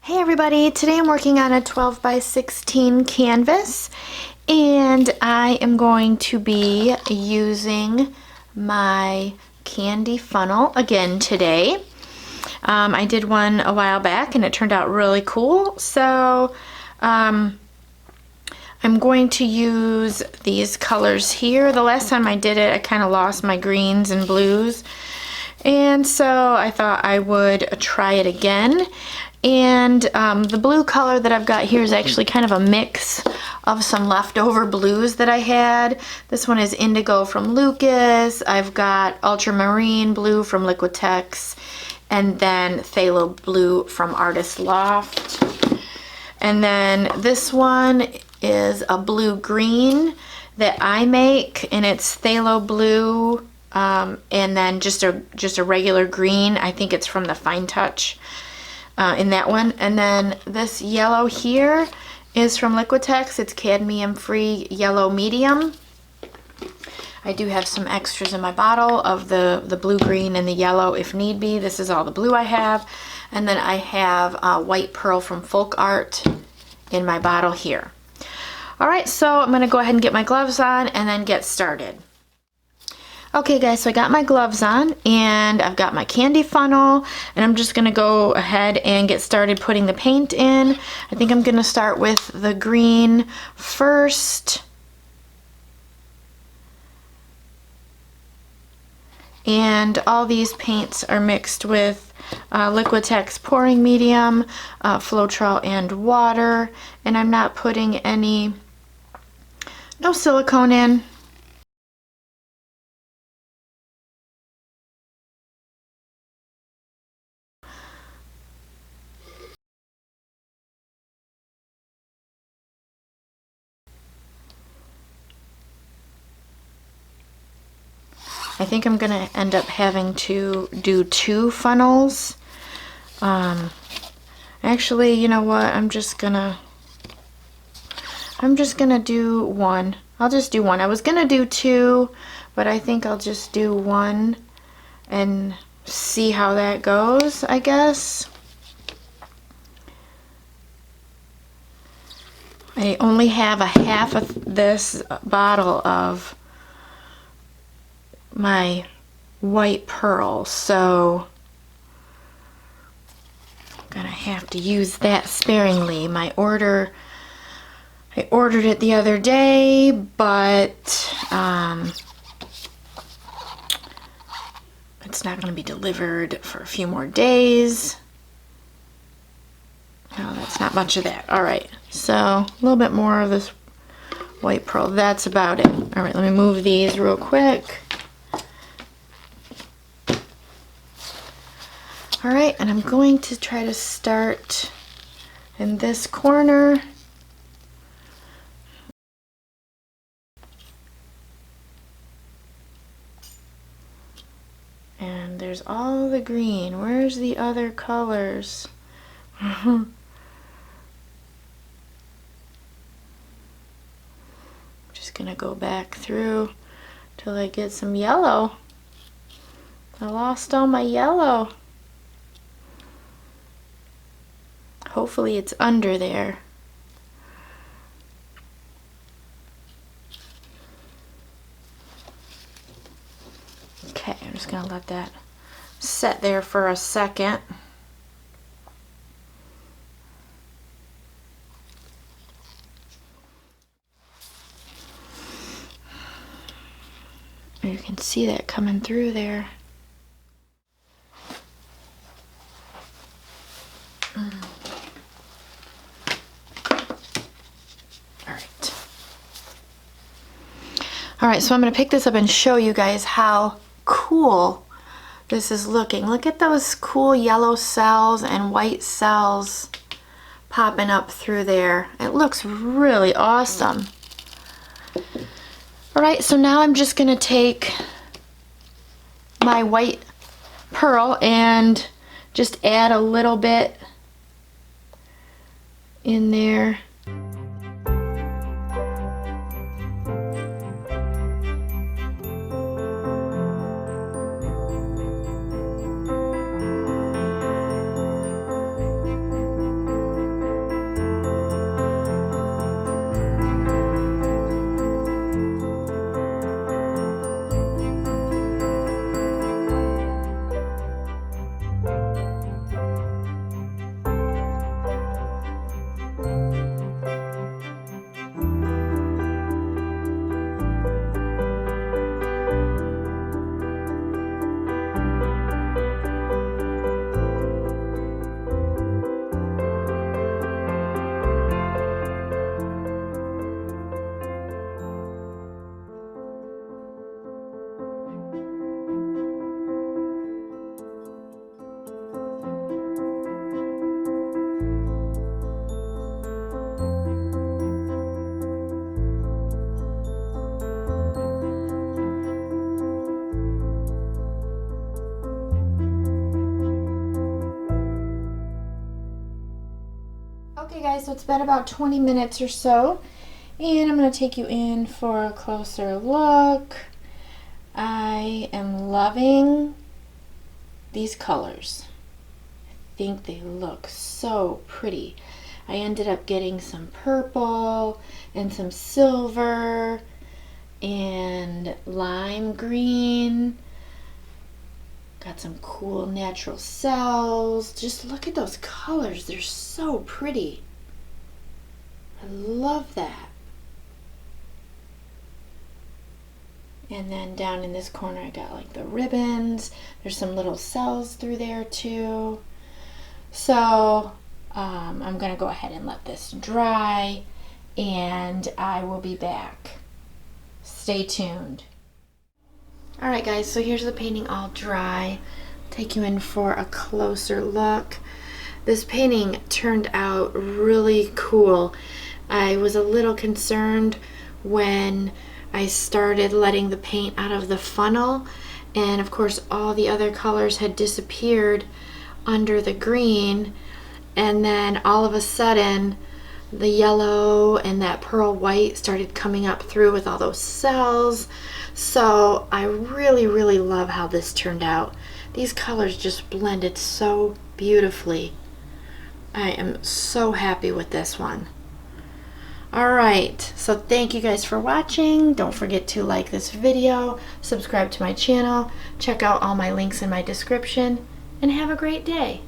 Hey everybody, today I'm working on a 12 by 16 canvas and I am going to be using my candy funnel again today. I did one a while back and it turned out really cool, so I'm going to use these colors here. The last time I did it I kind of lost my greens and blues, and so I thought I would try it again. And the blue color that I've got here is actually kind of a mix of some leftover blues that I had. This one is indigo from Lukas. I've got ultramarine blue from Liquitex, and then phthalo blue from Artist Loft. And then this one is a blue-green that I make, and it's phthalo blue, and then just a regular green. I think it's from the Fine Touch. In that one. And then this yellow here is from Liquitex. It's cadmium free yellow medium. I do have some extras in my bottle of the blue, green, and the yellow if need be. This is all the blue I have. And then I have white pearl from FolkArt in my bottle here. Alright, so I'm going to go ahead and get my gloves on and then get started. Okay guys, so I got my gloves on and I've got my candy funnel, and I'm just going to go ahead and get started putting the paint in. I think I'm going to start with the green first. And all these paints are mixed with Liquitex pouring medium, Floetrol, and water. And I'm not putting no silicone in. I think I'm gonna end up having to do 2 funnels. Actually, you know what? I'm just gonna do one. I'll just do one. I was gonna do 2, but I think I'll just do 1 and see how that goes, I guess. I only have a half of this bottle of my white pearl, so I'm gonna have to use that sparingly. I ordered it the other day, but it's not gonna be delivered for a few more days. No, that's not much of that. All right, so a little bit more of this white pearl. That's about it. All right, let me move these real quick. All right, and I'm going to try to start in this corner. And there's all the green. Where's the other colors? Just gonna go back through till I get some yellow. I lost all my yellow. Hopefully it's under there. Okay, I'm just gonna let that set there for a second. You can see that coming through there. Alright, so I'm going to pick this up and show you guys how cool this is looking. Look at those cool yellow cells and white cells popping up through there. It looks really awesome. Alright, so now I'm just going to take my white pearl and just add a little bit in there. Okay guys, so it's been about 20 minutes or so, and I'm going to take you in for a closer look. I am loving these colors. I think they look so pretty. I ended up getting some purple and some silver and lime green. Got some cool natural cells. Just look at those colors. They're so pretty. I love that. And then down in this corner I got like the ribbons. There's some little cells through there too. So I'm gonna go ahead and let this dry and I will be back. Stay tuned. Alright guys, so here's the painting all dry. Take you in for a closer look. This painting turned out really cool. I was a little concerned when I started letting the paint out of the funnel, and of course all the other colors had disappeared under the green, and then all of a sudden the yellow and that pearl white started coming up through with all those cells. So I really love how this turned out. These colors just blended so beautifully. I am so happy with this one. Alright, so thank you guys for watching. Don't forget to like this video, subscribe to my channel, check out all my links in my description, and have a great day.